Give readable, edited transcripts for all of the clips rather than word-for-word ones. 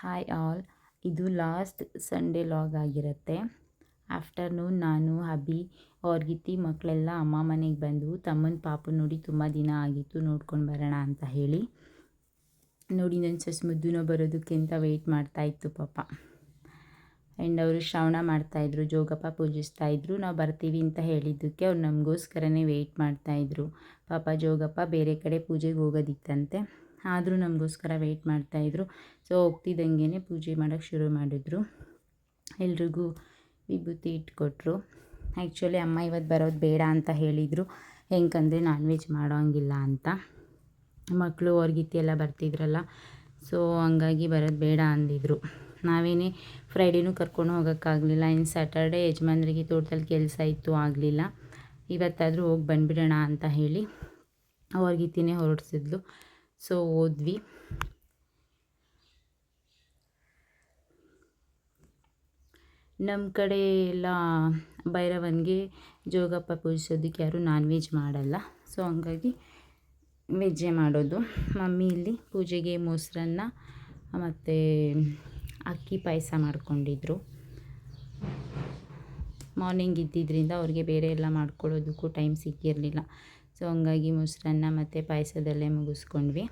Hi all. ಇದು last Sunday log ಆಗಿರುತ್ತೆ. Afternoon ನಾನು ಹಬ್ಬಿ ಅವ್ರಿಗಿತ್ತಿ ಮಕ್ಕಳೆಲ್ಲ ಅಮ್ಮ ಮನೆಗೆ ಬಂದು ತಮ್ಮನ ಪಾಪು ನೋಡಿ ತುಂಬ ದಿನ ಆಗಿತ್ತು, ನೋಡ್ಕೊಂಡು ಬರೋಣ ಅಂತ ಹೇಳಿ. ನೋಡಿ ನನ್ನ ಸೊಸೆ ಮುದ್ದುನೋ ಬರೋದಕ್ಕೆ ಅಂತ ವೆಯ್ಟ್ ಮಾಡ್ತಾಯಿತ್ತು ಪಾಪ. ಆ್ಯಂಡ್ ಅವರು ಶ್ರವಣ ಮಾಡ್ತಾಯಿದ್ರು, ಜೋಗಪ್ಪ ಪೂಜಿಸ್ತಾಯಿದ್ರು. ನಾವು ಬರ್ತೀವಿ ಅಂತ ಹೇಳಿದ್ದಕ್ಕೆ ಅವ್ರು ನಮಗೋಸ್ಕರನೇ ವೆಯ್ಟ್ ಮಾಡ್ತಾಯಿದ್ರು. ಪಾಪ ಜೋಗಪ್ಪ ಬೇರೆ ಕಡೆ ಪೂಜೆಗೆ ಹೋಗೋದಿತ್ತಂತೆ, ಆದರೂ ನಮಗೋಸ್ಕರ ವೆಯ್ಟ್ ಮಾಡ್ತಾಯಿದ್ರು. ಸೊ ಹೋಗ್ತಿದ್ದಂಗೆ ಪೂಜೆ ಮಾಡೋಕ್ಕೆ ಶುರು ಮಾಡಿದ್ರು. ಎಲ್ರಿಗೂ ವಿಭೂತಿ ಇಟ್ಕೊಟ್ರು. ಆ್ಯಕ್ಚುಲಿ ಅಮ್ಮ ಇವತ್ತು ಬರೋದು ಬೇಡ ಅಂತ ಹೇಳಿದರು, ಹೆಂಗಂದರೆ ನಾನ್ ವೆಜ್ ಮಾಡೋಂಗಿಲ್ಲ ಅಂತ. ಮಕ್ಕಳು ಹೊರ್ಗಿತ್ತಿ ಎಲ್ಲ ಬರ್ತಿದ್ರಲ್ಲ, ಸೊ ಹಂಗಾಗಿ ಬರೋದು ಬೇಡ ಅಂದಿದ್ರು. ನಾವೇನೇ ಫ್ರೈಡೇನೂ ಕರ್ಕೊಂಡು ಹೋಗೋಕ್ಕಾಗಲಿಲ್ಲ. ಇನ್ನು ಸ್ಯಾಟರ್ಡೇ ಯಜಮಾನ್ರಿಗೆ ತೋಟದಲ್ಲಿ ಕೆಲಸ ಇತ್ತು, ಆಗಲಿಲ್ಲ. ಇವತ್ತಾದರೂ ಹೋಗಿ ಬಂದುಬಿಡೋಣ ಅಂತ ಹೇಳಿ ಹೊರ್ಗಿತ್ತಿನೇ ಹೊರಡಿಸಿದ್ಲು. ಸೊ ಹೋದ್ವಿ. ನಮ್ಮ ಕಡೆ ಎಲ್ಲ ಭೈರವನಿಗೆ ಜೋಗಪ್ಪ ಪೂಜಿಸೋದಕ್ಕೆ ಯಾರೂ ನಾನ್ ವೆಜ್ ಮಾಡಲ್ಲ. ಸೊ ಹಂಗಾಗಿ ವೆಜ್ಜೇ ಮಾಡೋದು. ಮಮ್ಮಿ ಇಲ್ಲಿ ಪೂಜೆಗೆ ಮೊಸರನ್ನ ಮತ್ತು ಅಕ್ಕಿ ಪಾಯಸ ಮಾಡ್ಕೊಂಡಿದ್ರು. ಮಾರ್ನಿಂಗ್ ಇದ್ದಿದ್ದರಿಂದ ಅವ್ರಿಗೆ ಬೇರೆ ಎಲ್ಲ ಮಾಡ್ಕೊಳ್ಳೋದಕ್ಕೂ ಟೈಮ್ ಸಿಕ್ಕಿರಲಿಲ್ಲ. ಸೊ ಹಂಗಾಗಿ ಮೊಸರನ್ನ ಮತ್ತು ಪಾಯಸದಲ್ಲೇ ಮುಗಿಸ್ಕೊಂಡ್ವಿ.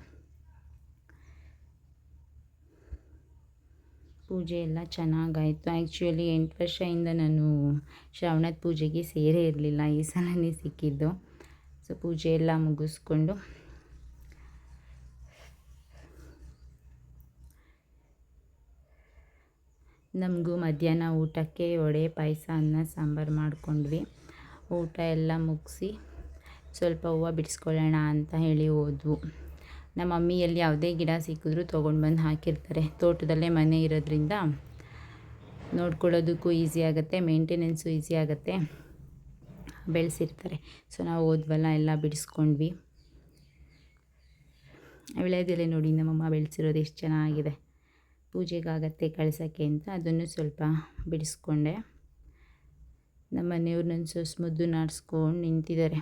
ಪೂಜೆ ಎಲ್ಲ ಚೆನ್ನಾಗಾಯಿತು. ಆ್ಯಕ್ಚುಲಿ 8 ವರ್ಷದಿಂದ ನಾನು ಶ್ರಾವಣದ ಪೂಜೆಗೆ ಸೇರೇ ಇರಲಿಲ್ಲ, ಈ ಸಲನೇ ಸಿಕ್ಕಿದ್ದು. ಸೊ ಪೂಜೆ ಎಲ್ಲ ಮುಗಿಸ್ಕೊಂಡು ನಮಗೂ ಮಧ್ಯಾಹ್ನ ಊಟಕ್ಕೆ ವಡೆ, ಪಾಯಸ, ಅನ್ನ ಸಾಂಬಾರು ಮಾಡ್ಕೊಂಡ್ವಿ. ಊಟ ಎಲ್ಲ ಮುಗಿಸಿ ಸ್ವಲ್ಪ ಹೂವು ಬಿಡಿಸ್ಕೊಳ್ಳೋಣ ಅಂತ ಹೇಳಿ ಹೋದ್ವು. ನಮ್ಮ ಮಮ್ಮಿಯಲ್ಲಿ ಯಾವುದೇ ಗಿಡ ಸಿಕ್ಕಿದ್ರೂ ತೊಗೊಂಡು ಬಂದು ಹಾಕಿರ್ತಾರೆ. ತೋಟದಲ್ಲೇ ಮನೆ ಇರೋದ್ರಿಂದ ನೋಡ್ಕೊಳ್ಳೋದಕ್ಕೂ ಈಸಿ ಆಗುತ್ತೆ, ಮೇಂಟೆನೆನ್ಸು ಈಸಿ ಆಗುತ್ತೆ, ಬೆಳೆಸಿರ್ತಾರೆ. ಸೊ ನಾವು ಹೋದ್ವಲ್ಲ, ಎಲ್ಲ ಬಿಡಿಸ್ಕೊಂಡ್ವಿ. ವಿಳೆದೆಲೆ ನೋಡಿ ನಮ್ಮಮ್ಮ ಬೆಳೆಸಿರೋದು ಎಷ್ಟು ಚೆನ್ನಾಗಿದೆ. ಪೂಜೆಗಾಗತ್ತೆ ಕಳ್ಸೋಕ್ಕೆ ಅಂತ ಅದನ್ನು ಸ್ವಲ್ಪ ಬಿಡಿಸ್ಕೊಂಡೆ. ನಮ್ಮ ಮನೆಯವ್ರು ನನ್ನ ಸೊಸೆ ಮುದ್ದು ನಾಡ್ಸ್ಕೊಂಡು ನಿಂತಿದ್ದಾರೆ.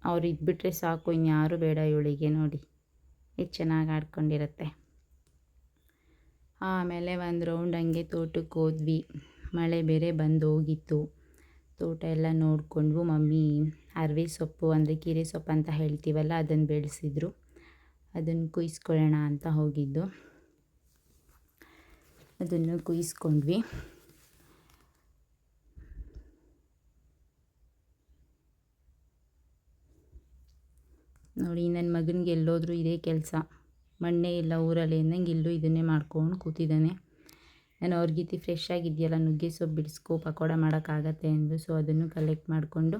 ಅವ್ರು ಇದ್ಬಿಟ್ರೆ ಸಾಕು, ಇನ್ಯಾರೂ ಬೇಡ ಇವಳಿಗೆ. ನೋಡಿ ಎಷ್ಟು ಚೆನ್ನಾಗಿ ಆಡ್ಕೊಂಡಿರುತ್ತೆ. ಆಮೇಲೆ ಒಂದು ರೌಂಡ್ ಹಂಗೆ ತೋಟಕ್ಕೆ ಹೋದ್ವಿ. ಮಳೆ ಬೇರೆ ಬಂದು ಹೋಗಿತ್ತು. ತೋಟ ಎಲ್ಲ ನೋಡಿಕೊಂಡ್ವು. ಮಮ್ಮಿ ಅರವೆ ಸೊಪ್ಪು ಅಂದರೆ ಕೀರೆ ಸೊಪ್ಪು ಅಂತ ಹೇಳ್ತೀವಲ್ಲ, ಅದನ್ನು ಬೆಳೆಸಿದ್ರು. ಅದನ್ನು ಕುಯ್ಸ್ಕೊಳ್ಳೋಣ ಅಂತ ಹೋಗಿದ್ದು. ಅದನ್ನು ಕುಯ್ಸ್ಕೊಂಡ್ವಿ. ನೋಡಿ ನನ್ನ ಮಗನಿಗೆ ಎಲ್ಲೋದ್ರೂ ಇದೇ ಕೆಲಸ, ಮಣ್ಣೇ ಇಲ್ಲ ಊರಲ್ಲಿ ಅಂದಂಗೆ ಇಲ್ಲೂ ಇದನ್ನೇ ಮಾಡ್ಕೊಂಡು ಕೂತಿದ್ದಾನೆ. ನಾನು ಅವ್ರಿಗಿತ್ತಿ ಫ್ರೆಶ್ ಆಗಿದೆಯಲ್ಲ ನುಗ್ಗೆ ಸೊಪ್ಪು ಬಿಡಿಸ್ಕೊ, ಪಕೋಡ ಮಾಡೋಕ್ಕಾಗತ್ತೆ ಎಂದು. ಸೊ ಅದನ್ನು ಕಲೆಕ್ಟ್ ಮಾಡಿಕೊಂಡು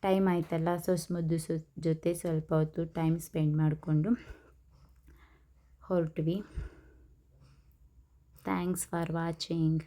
ಟೈಮ್ ಆಯ್ತಲ್ಲ, ಸೊಸೆ ಮುದ್ದು ಜೊತೆ ಸ್ವಲ್ಪ ಹೊತ್ತು ಟೈಮ್ ಸ್ಪೆಂಡ್ ಮಾಡಿಕೊಂಡು ಹೊರಟ್ವಿ. Thanks for watching.